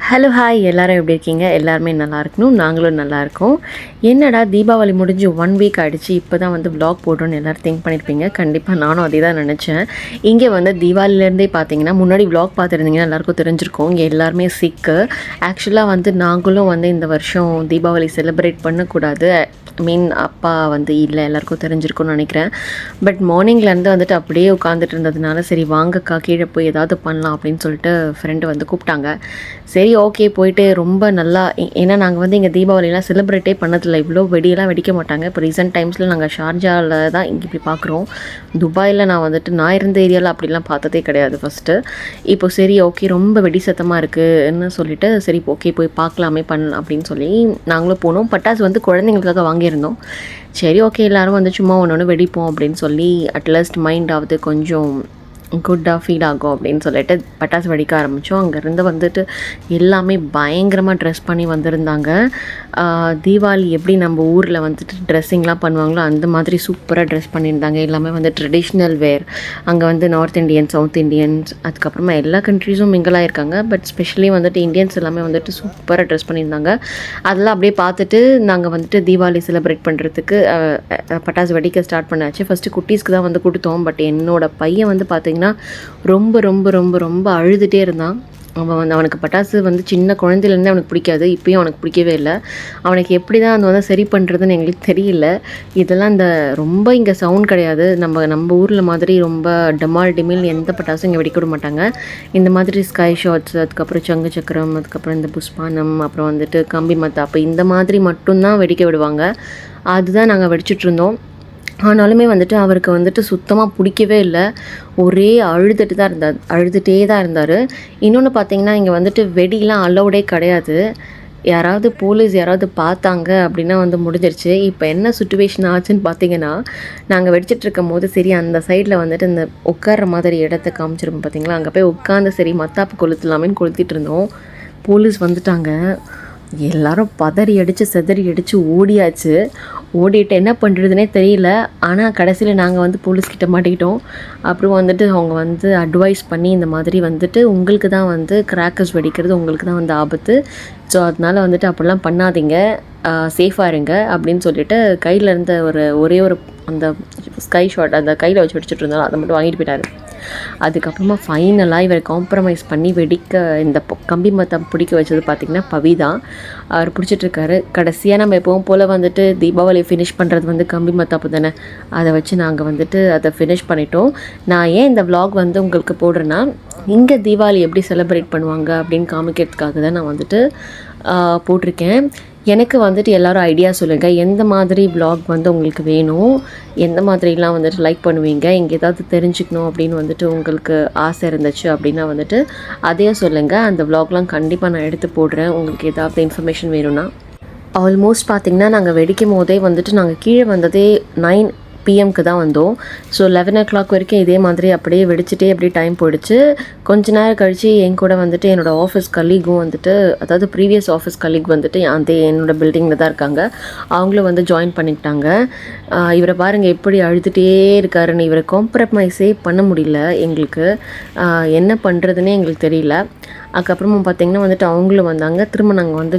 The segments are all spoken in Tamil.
ஹலோ ஹாய் எல்லோரும் எப்படி இருக்கீங்க? எல்லாருமே நல்லா இருக்கணும், நாங்களும் நல்லா இருக்கோம். என்னடா தீபாவளி முடிஞ்சு 1 வீக் ஆகிடுச்சு, இப்போ தான் வந்து வ்ளாக் போடுறோன்னு எல்லோரும் திங்க் பண்ணியிருப்பீங்க. கண்டிப்பாக நானும் அதே தான் நினச்சேன். இங்கே வந்து தீபாவளிலேருந்தே பார்த்தீங்கன்னா, முன்னாடி வ்ளாக் பார்த்துருந்தீங்கன்னா எல்லாருக்கும் தெரிஞ்சிருக்கும், இங்கே எல்லாருமே சிக்கு. ஆக்சுவலாக வந்து நாங்களும் வந்து இந்த வருஷம் தீபாவளி செலிப்ரேட் பண்ணக்கூடாது. அப்பா வந்து இல்லை, எல்லாருக்கும் தெரிஞ்சிருக்கும்னு நினைக்கிறேன். பட் மார்னிங்லேருந்து வந்துட்டு அப்படியே உட்காந்துட்டு இருந்ததுனால, சரி வாங்கக்கா கீழே போய் ஏதாவது பண்ணலாம் அப்படின்னு சொல்லிட்டு ஃப்ரெண்டு வந்து கூப்பிட்டாங்க. சரி ஓகே போயிட்டு ரொம்ப நல்லா ஏன்னா நாங்கள் வந்து இங்கே தீபாவளிலாம் செலிப்ரேட்டே பண்ணதில்லை. இவ்வளோ வெடியெல்லாம் வெடிக்க மாட்டாங்க. இப்போ ரீசெண்ட் டைம்ஸில் நாங்கள் ஷார்ஜாவில் தான் இங்கே இப்படி பார்க்குறோம். துபாயில் நான் இருந்த ஏரியாவில் அப்படிலாம் பார்த்ததே கிடையாது ஃபஸ்ட்டு. இப்போ சரி ஓகே ரொம்ப வெடி சத்தமாக இருக்குதுன்னு சொல்லிவிட்டு சரி ஓகே போய் பார்க்கலாமே பண்ணலாம் அப்படின்னு சொல்லி நாங்களும் போனோம். பட்டாசு வந்து குழந்தைங்களுக்காக வாங்கியிருந்தோம். சரி ஓகே எல்லோரும் வந்து சும்மா ஒன்று ஒன்று வெடிப்போம் அப்படின்னு சொல்லி அட்லீஸ்ட் மைண்ட் ஆகுது கொஞ்சம் குட்டாக ஃபீல் ஆகும் அப்படின்னு சொல்லிட்டு பட்டாசு வெடிக்க ஆரம்பித்தோம். அங்கேருந்து வந்துட்டு எல்லாமே பயங்கரமாக ட்ரெஸ் பண்ணி வந்திருந்தாங்க. தீபாவளி எப்படி நம்ம ஊரில் வந்துட்டு ட்ரெஸ்ஸிங்லாம் பண்ணுவாங்களோ அந்த மாதிரி சூப்பராக ட்ரெஸ் பண்ணியிருந்தாங்க. எல்லாமே வந்து ட்ரெடிஷ்னல் வேர். அங்கே வந்து நார்த் இண்டியன்ஸ், சவுத் இண்டியன்ஸ், அதுக்கப்புறமா எல்லா கண்ட்ரீஸும் மிங்கிளாக இருக்காங்க. பட் ஸ்பெஷலி வந்துட்டு இந்தியன்ஸ் எல்லாமே வந்துட்டு சூப்பராக ட்ரெஸ் பண்ணியிருந்தாங்க. அதெல்லாம் அப்படியே பார்த்துட்டு நாங்கள் வந்துட்டு தீபாவளி செலிப்ரேட் பண்ணுறதுக்கு பட்டாசு வெடிக்க ஸ்டார்ட் பண்ணாச்சு. ஃபஸ்ட்டு குட்டீஸ்க்கு தான் வந்து கொடுத்தோம். பட் என்னோடய பையன் வந்து பார்த்திங்கன்னா ரொம்ப ரொம்ப ரொம்ப ரொம்ப அழுதுகிட்டே இருந்தான். அவனுக்கு பட்டாசு வந்து சின்ன குழந்தையிலேருந்தே அவனுக்கு பிடிக்காது. இப்போயும் அவனுக்கு பிடிக்கவே இல்லை. அவனுக்கு எப்படி தான் அந்த வந்து சரி பண்ணுறதுன்னு எங்களுக்கு தெரியல. இதெல்லாம் இந்த ரொம்ப இங்கே சவுண்ட் கிடையாது. நம்ம ஊரில் மாதிரி ரொம்ப டமால் டிமில் எந்த பட்டாசும் இங்கே வெடிக்க விட மாட்டாங்க. இந்த மாதிரி ஸ்கை ஷாட்ஸ், அதுக்கப்புறம் சங்கு சக்கரம், அதுக்கப்புறம் இந்த புஷ்பானம், அப்புறம் வந்துட்டு கம்பி மத்தாப்பு, இந்த மாதிரி மட்டும்தான் வெடிக்க விடுவாங்க. அதுதான் நாங்கள் வெடிச்சிட்ருந்தோம். ஆனாலுமே வந்துட்டு அவருக்கு வந்துட்டு சுத்தமாக பிடிக்கவே இல்லை. ஒரே அழுதுகிட்டே தான் இருந்தார். இன்னொன்று பார்த்திங்கன்னா இங்கே வந்துட்டு வெடிலாம் அலௌடே கிடையாது. யாராவது போலீஸ் யாராவது பார்த்தாங்க அப்படின்னா வந்து முடிஞ்சிருச்சு. இப்போ என்ன சுச்சுவேஷன் ஆச்சுன்னு பார்த்தீங்கன்னா, நாங்கள் வெடிச்சிட்ருக்கும் போது சரி அந்த சைடில் வந்துட்டு இந்த உட்கார்ற மாதிரி இடத்த காமிச்சிருப்போம் பார்த்திங்களா, அங்கே போய் உட்காந்து சரி மத்தாப்பு கொளுத்தலாமேன்னு கொளுத்திட்டு இருந்தோம். போலீஸ் வந்துட்டாங்க. எல்லாரும் பதறி அடித்து செதறி அடித்து ஓடியாச்சு. ஓடிட்டு என்ன பண்ணுறதுனே தெரியல. ஆனால் கடைசியில் நாங்கள் வந்து போலீஸ்கிட்ட மாட்டிக்கிட்டோம். அப்புறம் வந்துட்டு அவங்க வந்து அட்வைஸ் பண்ணி இந்த மாதிரி வந்துட்டு உங்களுக்கு தான் வந்து கிராக்கர்ஸ் வெடிக்கிறது உங்களுக்கு தான் வந்து ஆபத்து. ஸோ அதனால் வந்துட்டு அப்படிலாம் பண்ணாதீங்க, சேஃபாக இருங்க அப்படின்னு சொல்லிட்டு கையில் இருந்த ஒரே ஒரு அந்த ஸ்கை ஷாட் அந்த கையில் வச்சு வெடிச்சிட்டு இருந்தாலும் அதை மட்டும் வாங்கிட்டு போயிட்டார். அதுக்கப்புறமா ஃபைனலாக இவர் காம்ப்ரமைஸ் பண்ணி வெடிக்க இந்த கம்பி மத்தம் பிடிக்க வச்சது பார்த்திங்கன்னா பவி தான். அவர் பிடிச்சிட்ருக்காரு. கடைசியாக நம்ம எப்பவும் போல் வந்துட்டு தீபாவளி ஃபினிஷ் பண்ணுறது வந்து கம்பி மத்தாப்பு தானே, அதை வச்சு நாங்கள் வந்துட்டு அதை ஃபினிஷ் பண்ணிட்டோம். நான் ஏன் இந்த வ்ளாக் வந்து உங்களுக்கு போடுறேன்னா, இங்கே தீபாவளி எப்படி செலிப்ரேட் பண்ணுவாங்க அப்படின்னு காமிக்கிறதுக்காக தான் நான் வந்துட்டு போட்டிருக்கேன். எனக்கு வந்துட்டு எல்லோரும் ஐடியா சொல்லுங்கள், எந்த மாதிரி வ்ளாக் வந்து உங்களுக்கு வேணும், எந்த மாதிரிலாம் வந்துட்டு லைக் பண்ணுவீங்க, இங்கே ஏதாவது தெரிஞ்சுக்கணும் அப்படின்னு வந்துட்டு உங்களுக்கு ஆசை இருந்துச்சு அப்படின்னா வந்துட்டு அதையும் சொல்லுங்கள். அந்த வ்ளாக்லாம் கண்டிப்பாக நான் எடுத்து போடுறேன். உங்களுக்கு ஏதாவது இன்ஃபர்மேஷன் வேணும்னா. ஆல்மோஸ்ட் பார்த்திங்கன்னா நாங்கள் வெடிக்கும் போதே வந்துட்டு நாங்கள் கீழே வந்ததே 9 PM தான் வந்தோம். ஸோ 11 o'clock வரைக்கும் இதே மாதிரி அப்படியே வெடிச்சிட்டே அப்படியே டைம் போயிடுச்சு. கொஞ்ச நேரம் கழித்து என் கூட வந்துட்டு என்னோடய ஆஃபீஸ் கலீகும் வந்துட்டு, அதாவது ப்ரீவியஸ் ஆஃபீஸ் கலீக் வந்துட்டு என்னோடய பில்டிங்கில் தான் இருக்காங்க. அவங்களும் வந்து ஜாயின் பண்ணிக்கிட்டாங்க. இவரை பாருங்கள் எப்படி அழுதுகிட்டே இருக்காருன்னு. இவரை காம்ப்ரமைஸே பண்ண முடியல எங்களுக்கு. என்ன பண்ணுறதுனே எங்களுக்கு தெரியல. அதுக்கப்புறமா பார்த்திங்கன்னா வந்துட்டு அவங்களும் வந்தாங்க. திரும்ப நாங்கள் வந்து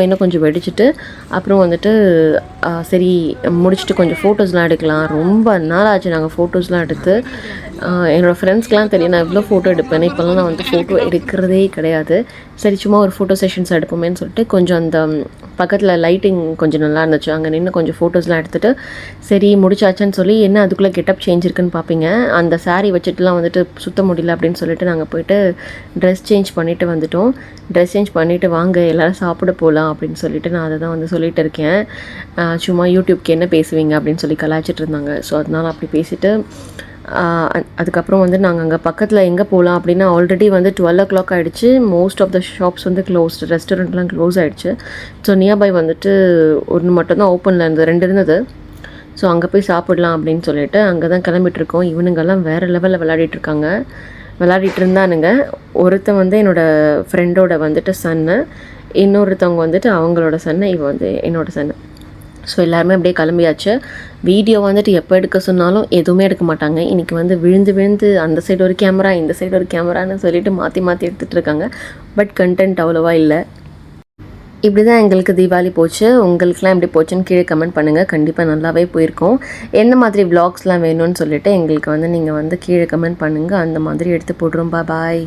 இன்னும் கொஞ்சம் வெடிச்சிட்டு அப்புறம் வந்துட்டு சரி முடிச்சுட்டு கொஞ்சம் ஃபோட்டோஸ்லாம் எடுக்கலாம். ரொம்ப நாள் ஆச்சு நாங்கள் ஃபோட்டோஸ்லாம் எடுத்து. என்னோடய ஃப்ரெண்ட்ஸ்க்கெலாம் தெரியும் நான் இவ்வளோ ஃபோட்டோ எடுப்பேன். இப்போல்லாம் நான் வந்து ஃபோட்டோ எடுக்கிறதே கிடையாது. சரி சும்மா ஒரு ஃபோட்டோ செஷன்ஸ் எடுப்போமேன்னு சொல்லிட்டு கொஞ்சம் அந்த பக்கத்தில் லைட்டிங் கொஞ்சம் நல்லா இருந்துச்சு, அங்கே நின்று கொஞ்சம் ஃபோட்டோஸ்லாம் எடுத்துகிட்டு சரி முடிச்சாச்சுன்னு சொல்லி என்ன அதுக்குள்ளே கெட்டப் சேஞ்ச் இருக்குன்னு பார்ப்பீங்க. அந்த சாரீ வச்சுட்டுலாம் வந்துட்டு சுத்த முடியல அப்படின்னு சொல்லிட்டு நாங்கள் போய்ட்டு ட்ரெஸ் சேஞ்ச் பண்ணிவிட்டு வந்துட்டோம். ட்ரெஸ் சேஞ்ச் பண்ணிவிட்டு வாங்க எல்லோரும் சாப்பிட போகலாம் அப்படின்னு சொல்லிட்டு நான் அதை தான் வந்து சொல்லிகிட்டு இருக்கேன். சும்மா யூடியூப்க்கு என்ன பேசுவீங்க அப்படின்னு சொல்லி கலாய்ச்சிட்டு இருந்தாங்க. ஸோ அதனால் அப்படி பேசிவிட்டு அதுக்கப்புறம் வந்து நாங்கள் அங்கே பக்கத்தில் எங்கே போகலாம் அப்படின்னா ஆல்ரெடி வந்து 12 o'clock ஆகிடுச்சு. மோஸ்ட் ஆஃப் த ஷாப்ஸ் வந்து க்ளோஸ்டு, ரெஸ்டாரண்ட்லாம் க்ளோஸ் ஆகிடுச்சு. ஸோ நியர்பை வந்துட்டு ஒன்று மட்டும்தான் ஓப்பனில் இருந்தது, 2 இருந்தது. ஸோ அங்கே போய் சாப்பிடலாம் அப்படின்னு சொல்லிட்டு அங்கே தான் கிளம்பிட்டுருக்கோம். இவனுங்கெல்லாம் வேறு லெவலில் விளையாடிட்டு இருந்தானுங்க. ஒருத்தன் வந்து என்னோடய ஃப்ரெண்டோட வந்துட்டு சன்னு, இன்னொருத்தவங்க வந்துட்டு அவங்களோட சன்னு, இவன் வந்து என்னோடய சன்னு. ஸோ எல்லாருமே அப்படியே கிளம்பியாச்சு. வீடியோ வந்துட்டு எப்போ எடுக்க சொன்னாலும் எதுவுமே எடுக்க மாட்டாங்க. இன்றைக்கி வந்து விழுந்து விழுந்து அந்த சைடு ஒரு கேமரா, இந்த சைடு ஒரு கேமரான்னு சொல்லிட்டு மாற்றி மாற்றி எடுத்துகிட்டு இருக்காங்க. பட் கண்டென்ட் அவ்வளோவா இல்லை. இப்படி தான் எங்களுக்கு தீபாவளி போச்சு. உங்களுக்குலாம் எப்படி போச்சுன்னு கீழே கமெண்ட் பண்ணுங்கள். கண்டிப்பாக நல்லாவே போயிருக்கோம். என்ன மாதிரி விலாக்ஸ்லாம் வேணும்னு சொல்லிட்டு எங்களுக்கு வந்து நீங்கள் வந்து கீழே கமெண்ட் பண்ணுங்கள். அந்த மாதிரி எடுத்து போடுறோம். பாய்.